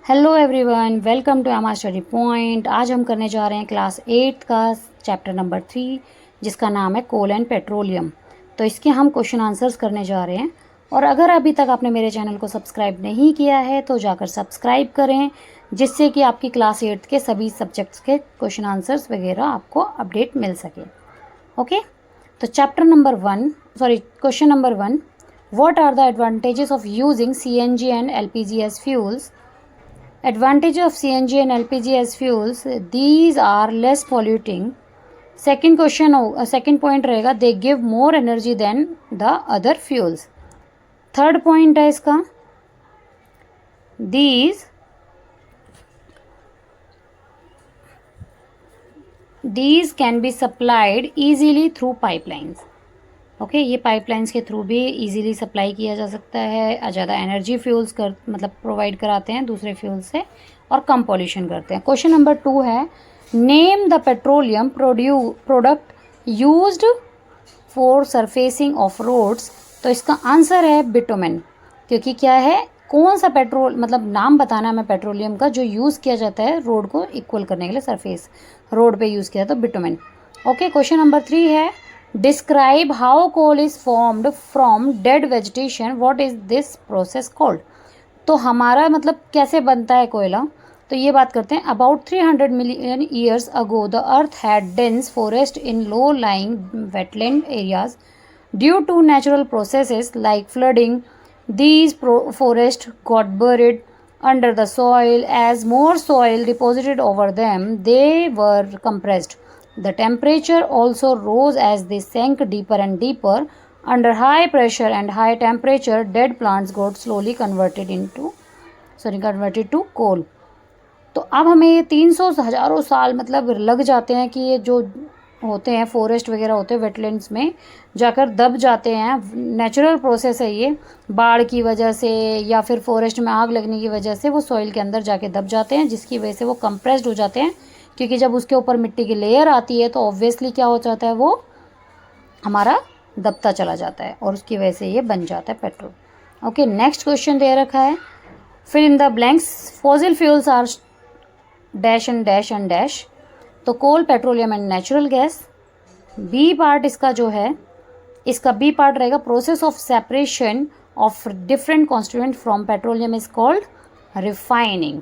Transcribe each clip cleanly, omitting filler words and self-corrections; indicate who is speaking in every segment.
Speaker 1: Hello everyone, welcome to एमा study point. आज हम करने जा रहे हैं क्लास 8 का चैप्टर नंबर 3 जिसका नाम है कोल एंड पेट्रोलियम। तो इसके हम क्वेश्चन आंसर्स करने जा रहे हैं। और अगर अभी तक आपने मेरे चैनल को सब्सक्राइब नहीं किया है तो जाकर सब्सक्राइब करें, जिससे कि आपकी क्लास 8 के सभी सब्जेक्ट्स के क्वेश्चन आंसर्स वगैरह आपको अपडेट मिल सके। ओके, तो question number 1, what are the advantages of using CNG and LPG as fuels? Advantage of CNG and LPG as fuels, these are less polluting. Second point रहेगा, they give more energy than the other fuels. Third point है इसका, these can be supplied easily through pipelines. Okay, ये pipelines के through भी easily supply किया जा सकता है। ज़्यादा एनर्जी फ्यूल्स प्रोवाइड कराते हैं दूसरे फ्यूल से और कम पॉल्यूशन करते हैं। क्वेश्चन नंबर 2 है, name the petroleum product used for surfacing of roads. तो इसका आंसर है बिटुमेन, क्योंकि क्या है, कौन सा पेट्रोल नाम बताना है हमें पेट्रोलियम का जो यूज़ किया जाता है रोड को इक्वल करने के लिए, सरफेस रोड पे यूज़ किया जाता है, तो बिटुमेन। ओके, क्वेश्चन नंबर 3 है, describe how coal is formed from dead vegetation, what is this process called? तो हमारा कैसे बनता है कोयला, तो ये बात करते हैं। About 300 million years ago the earth had dense forest in low lying wetland areas due to natural processes like flooding. These forest got buried under the soil. As more soil deposited over them, they were compressed. The temperature also rose as they sank deeper and deeper. Under high pressure and high temperature, dead plants got slowly converted to coal. तो अब हमें ये 300 हज़ारों साल लग जाते हैं कि ये जो होते हैं फॉरेस्ट वगैरह होते हैं वेटलैंड्स में जाकर दब जाते हैं। नेचुरल प्रोसेस है ये, बाढ़ की वजह से या फिर फॉरेस्ट में आग लगने की वजह से वो सॉइल के अंदर जाके दब जाते हैं, जिसकी वजह से वो कंप्रेस्ड हो जाते हैं। क्योंकि जब उसके ऊपर मिट्टी की लेयर आती है तो ऑब्वियसली क्या हो जाता है, वो हमारा दबता चला जाता है और उसकी वजह से ये बन जाता है पेट्रोल। ओके, नेक्स्ट क्वेश्चन दे रखा है, fill in the blanks. Fossil fuels are dash and dash and dash. तो coal, petroleum and natural gas. B part इसका जो है, इसका बी पार्ट रहेगा, process of separation of different constituent from petroleum is called refining.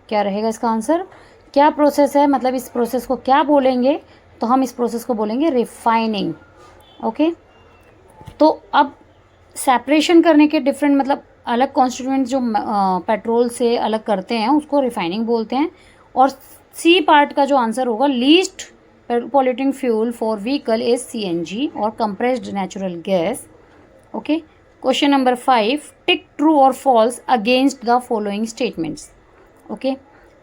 Speaker 1: क्या रहेगा इसका answer? क्या प्रोसेस है, इस प्रोसेस को क्या बोलेंगे? तो हम इस प्रोसेस को बोलेंगे रिफाइनिंग। ओके, तो अब सेपरेशन करने के डिफरेंट अलग कॉन्स्टिट्यूएंट जो पेट्रोल से अलग करते हैं उसको रिफाइनिंग बोलते हैं। और सी पार्ट का जो आंसर होगा, least polluting fuel for vehicle is CNG और compressed natural gas. Okay, question number 5, tick true और false against the following statements. Okay,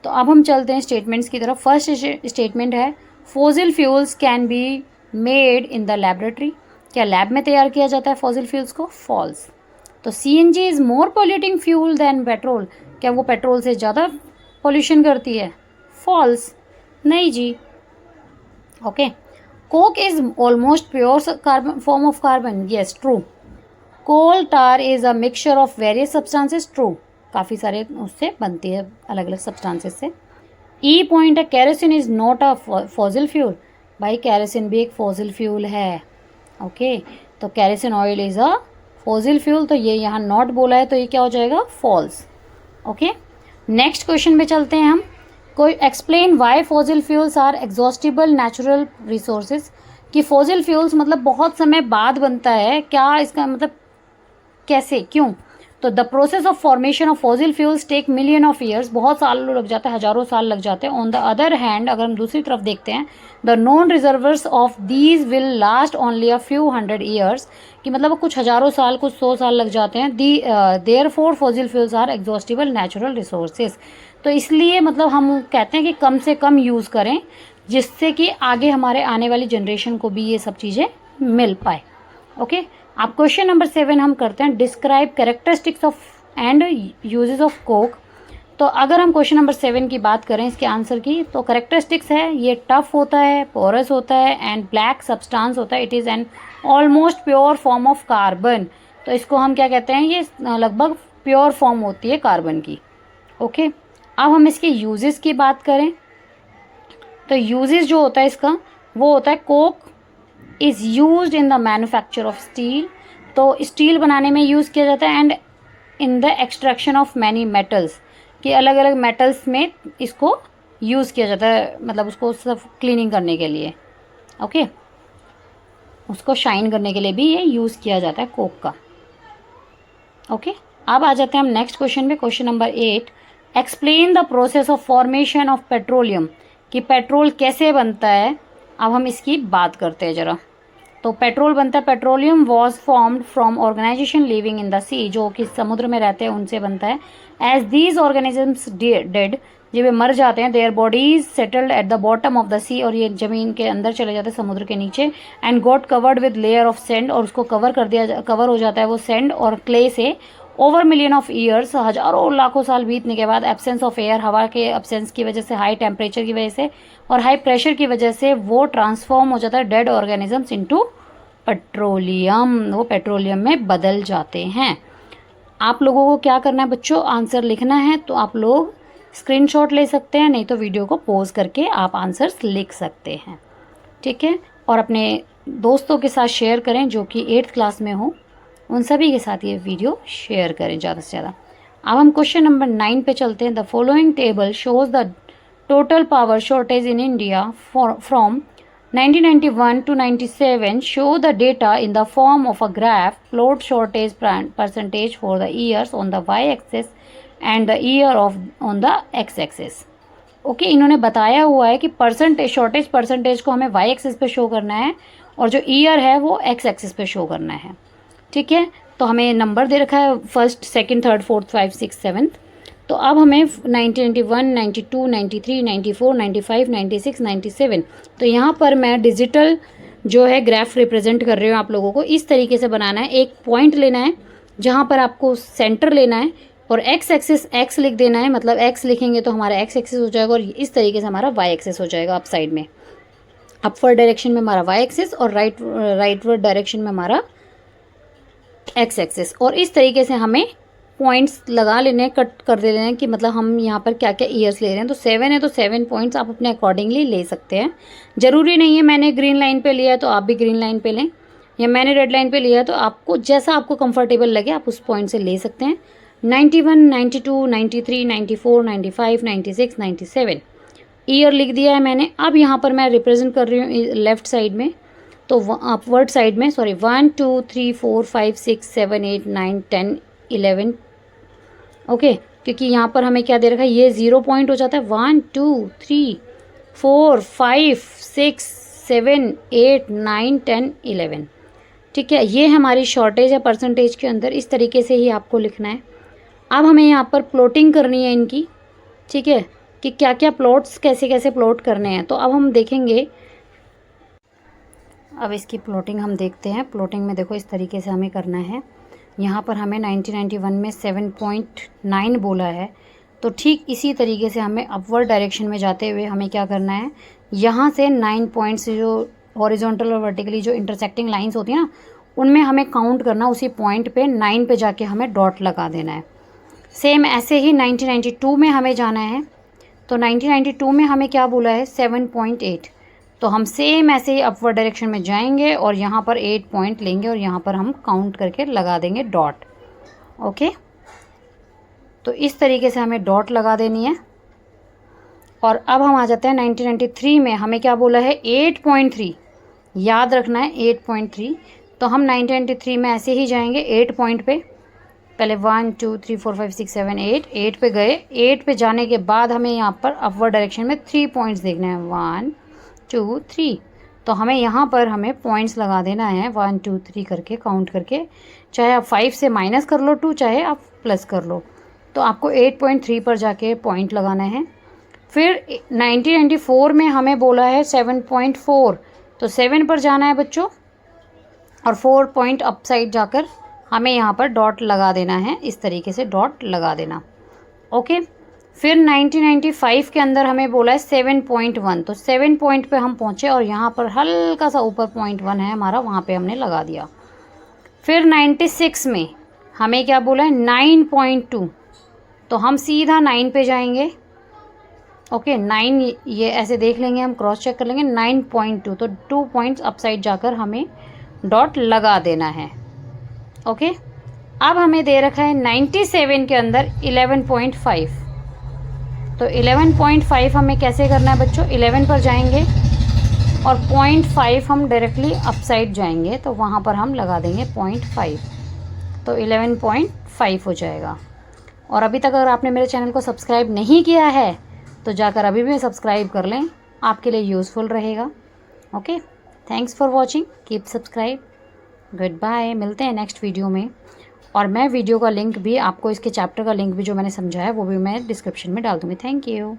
Speaker 1: तो अब हम चलते हैं स्टेटमेंट्स की तरफ। फर्स्ट स्टेटमेंट है, fossil fuels can be made in the laboratory. क्या लैब में तैयार किया जाता है फॉसिल फ्यूल्स को? फॉल्स। तो CNG is more polluting fuel than petrol. क्या वो पेट्रोल से ज़्यादा पॉल्यूशन करती है? फॉल्स, नहीं जी। Okay, coke is almost pure carbon form of carbon. Yes, true. Coal tar is a mixture of various substances. True, काफ़ी सारे उससे बनती है अलग अलग सब्सटेंसेस से। ई पॉइंट है, kerosene is not a fossil fuel. भाई कैरोसिन भी एक फॉसिल फ्यूल है। ओके, तो kerosene oil is a fossil fuel, तो ये यहाँ नॉट बोला है तो ये क्या हो जाएगा? फॉल्स। ओके, नेक्स्ट क्वेश्चन पे चलते हैं हम। कोई explain why fossil fuels are exhaustible natural resources. कि फॉसिल फ्यूल्स बहुत समय बाद बनता है, क्या इसका कैसे, क्यों? तो the process of formation of fossil fuels take million of years. बहुत साल लग जाते हैं, हज़ारों साल लग जाते हैं। ऑन द अदर हैंड, अगर हम दूसरी तरफ देखते हैं, the non reservoirs of these will last only a few hundred years. कि कुछ हज़ारों साल, कुछ 100 साल लग जाते हैं। Therefore fossil fuels are exhaustible natural resources. तो इसलिए हम कहते हैं कि कम से कम यूज़ करें, जिससे कि आगे हमारे आने वाली जनरेशन को भी ये सब चीज़ें मिल पाए। ओके, अब क्वेश्चन नंबर 7 हम करते हैं, describe characteristics of and uses of Coke. तो अगर हम क्वेश्चन नंबर 7 की बात करें इसके आंसर की, तो कैरेक्टरिस्टिक्स है, ये टफ होता है, पोरस होता है एंड ब्लैक सब्सटेंस होता है। It is an almost pure form of carbon. तो इसको हम क्या कहते हैं, ये लगभग प्योर फॉर्म होती है कार्बन की। ओके, अब हम इसके यूजेस की बात करें तो यूजेस जो होता है इसका वो होता है Coke is used in the manufacture of steel, तो स्टील बनाने में यूज़ किया जाता है, and in the extraction of many metals, कि अलग अलग मेटल्स में इसको यूज़ किया जाता है, मतलब उसको सब क्लीनिंग करने के लिए, ओके, उसको शाइन करने के लिए भी ये यूज़ किया जाता है कोक का, ओके। अब आ जाते हैं हम नेक्स्ट क्वेश्चन पे, question number 8, explain the process of formation of petroleum, कि पेट्रोल कैसे बनता है। अब हम इसकी बात करते हैं ज़रा। तो पेट्रोल बनता है, petroleum was formed from organisation living in the sea, जो कि समुद्र में रहते हैं उनसे बनता है। एज दीज ऑर्गेनिजम्स डेड, जब ये मर जाते हैं, their bodies settled at the bottom of the sea, और ये जमीन के अंदर चले जाते हैं, समुद्र के नीचे, and got covered with layer of sand, और उसको कवर हो जाता है वो सैंड और क्ले से। ओवर मिलियन ऑफ ईयर्स, हजारों लाखों साल बीतने के बाद, एब्सेंस ऑफ एयर, हवा के एब्सेंस की वजह से, हाई टेम्परेचर की वजह से और हाई प्रेशर की वजह से वो ट्रांसफॉर्म हो जाता है डेड ऑर्गेनिजम्स इनटू पेट्रोलियम, वो पेट्रोलियम में बदल जाते हैं। आप लोगों को क्या करना है बच्चों, आंसर लिखना है, तो आप लोग स्क्रीनशॉट ले सकते हैं, नहीं तो वीडियो को पॉज करके आप आंसर्स लिख सकते हैं, ठीक है। और अपने दोस्तों के साथ शेयर करें जो कि 8th क्लास में हो, उन सभी के साथ ये वीडियो शेयर करें ज़्यादा से ज़्यादा। अब हम क्वेश्चन नंबर 9 पे चलते हैं। The following table shows the total power shortage in India from 1991 to 97, show the data in the form of a graph, plot shortage percentage for the years on the y-axis and the year of on the x-axis. Okay, इन्होंने बताया हुआ है कि percentage, shortage percentage को हमें Y axis पे show करना है और जो ईयर है वो एक्स एक्सिस पे शो करना है, ठीक है। तो हमें नंबर दे रखा है 1st, 2nd, 3rd, 4th, 5th, 6th, 7th। तो अब हमें 1991, 92, 93, 94, 95, 96, 97, तो यहाँ पर मैं डिजिटल जो है ग्राफ रिप्रेजेंट कर रही हूँ। आप लोगों को इस तरीके से बनाना है, एक पॉइंट लेना है जहाँ पर आपको सेंटर लेना है और एक्स एक्सिस एक्स लिख देना है, मतलब एक्स लिखेंगे तो हमारा एक्स एक्सिस हो जाएगा और इस तरीके से हमारा वाई एक्सिस हो जाएगा, अप साइड में, अपवर्ड डायरेक्शन में हमारा वाई एक्सिस और राइटवर्ड डायरेक्शन में हमारा एक्स एक्सिस। और इस तरीके से हमें पॉइंट्स लगा लेने, कट कर दे लेने कि मतलब हम यहाँ पर क्या क्या ईयर्स ले रहे हैं। तो 7 है तो 7 पॉइंट्स आप अपने अकॉर्डिंगली ले सकते हैं, ज़रूरी नहीं है मैंने ग्रीन लाइन पे लिया है तो आप भी ग्रीन लाइन पे लें, या मैंने रेड लाइन पे लिया है तो आपको जैसा आपको कंफर्टेबल लगे आप उस पॉइंट से ले सकते हैं। 91, 92, 93, 94, 95, 96, 97 ईयर लिख दिया है मैंने। अब यहाँ पर मैं रिप्रेजेंट कर रही हूँ लेफ्ट साइड में, तो अपवर्ड साइड में, सॉरी, 1 2 3 4 5 6 7 8 9 10 11, ओके, क्योंकि यहाँ पर हमें क्या दे रखा है, ये 0 पॉइंट हो जाता है। 1 2 3 4 5 6 7 8 9 10 11, ठीक है। ये हमारी शॉर्टेज है परसेंटेज के अंदर, इस तरीके से ही आपको लिखना है। अब हमें यहाँ पर प्लॉटिंग करनी है इनकी, ठीक है, कि क्या क्या प्लॉट्स कैसे कैसे प्लॉट करने हैं। तो अब हम देखेंगे, अब इसकी प्लॉटिंग हम देखते हैं। प्लॉटिंग में देखो इस तरीके से हमें करना है। यहाँ पर हमें 1991 में 7.9 बोला है, तो ठीक इसी तरीके से हमें अपवर्ड डायरेक्शन में जाते हुए हमें क्या करना है, यहाँ से 9 पॉइंट्स जो हॉरिजॉन्टल और वर्टिकली जो इंटरसेक्टिंग लाइंस होती हैं ना, उनमें हमें काउंट करना, उसी पॉइंट पे 9 पे जाके हमें डॉट लगा देना है। सेम ऐसे ही 1992 में हमें जाना है, तो 1992 में हमें क्या बोला है, 7.8, तो हम सेम ऐसे ही अपवर्ड डायरेक्शन में जाएंगे और यहाँ पर 8 पॉइंट लेंगे और यहाँ पर हम काउंट करके लगा देंगे डॉट, ओके। तो इस तरीके से हमें डॉट लगा देनी है। और अब हम आ जाते हैं 1993 में, हमें क्या बोला है, 8.3, याद रखना है 8.3। तो हम 1993 में ऐसे ही जाएंगे 8 पॉइंट पे, पहले 1 2 3 4 5 6 7 8 पे गए। 8 पे जाने के बाद हमें यहाँ पर अपवर्ड डायरेक्शन में 3 पॉइंट्स देखने हैं, 1 2 3। तो हमें यहाँ पर हमें पॉइंट्स लगा देना है 1 2 3 करके, काउंट करके, चाहे आप 5 से माइनस कर लो 2, चाहे आप प्लस कर लो। तो आपको 8.3 पर जाके पॉइंट लगाना है। फिर 1994 में हमें बोला है 7.4, तो 7 पर जाना है बच्चों और 4 पॉइंट अप साइड जाकर हमें यहाँ पर डॉट लगा देना है, इस तरीके से डॉट लगा देना, ओके। फिर 1995 के अंदर हमें बोला है 7.1, तो 7 पॉइंट पे हम पहुँचे और यहाँ पर हल्का सा ऊपर 0.1 है हमारा, वहाँ पे हमने लगा दिया। फिर 96 में हमें क्या बोला है, 9.2, तो हम सीधा 9 पे जाएंगे ओके 9 ये ऐसे देख लेंगे, हम क्रॉस चेक कर लेंगे 9.2, तो 2 पॉइंट्स अपसाइड जाकर हमें डॉट लगा देना है। ओके अब हमें दे रखा है 97 के अंदर 11.5, तो 11.5 हमें कैसे करना है बच्चों, 11 पर जाएंगे और 0.5 हम डायरेक्टली अपसाइड जाएंगे, तो वहाँ पर हम लगा देंगे 0.5, तो 11.5 हो जाएगा। और अभी तक अगर आपने मेरे चैनल को सब्सक्राइब नहीं किया है तो जाकर अभी भी सब्सक्राइब कर लें, आपके लिए यूज़फुल रहेगा। Okay, thanks for watching, keep subscribe, goodbye, मिलते हैं नेक्स्ट वीडियो में। और मैं वीडियो का लिंक भी आपको, इसके चैप्टर का लिंक भी जो मैंने समझाया वो भी मैं डिस्क्रिप्शन में डाल दूँगी। Thank you.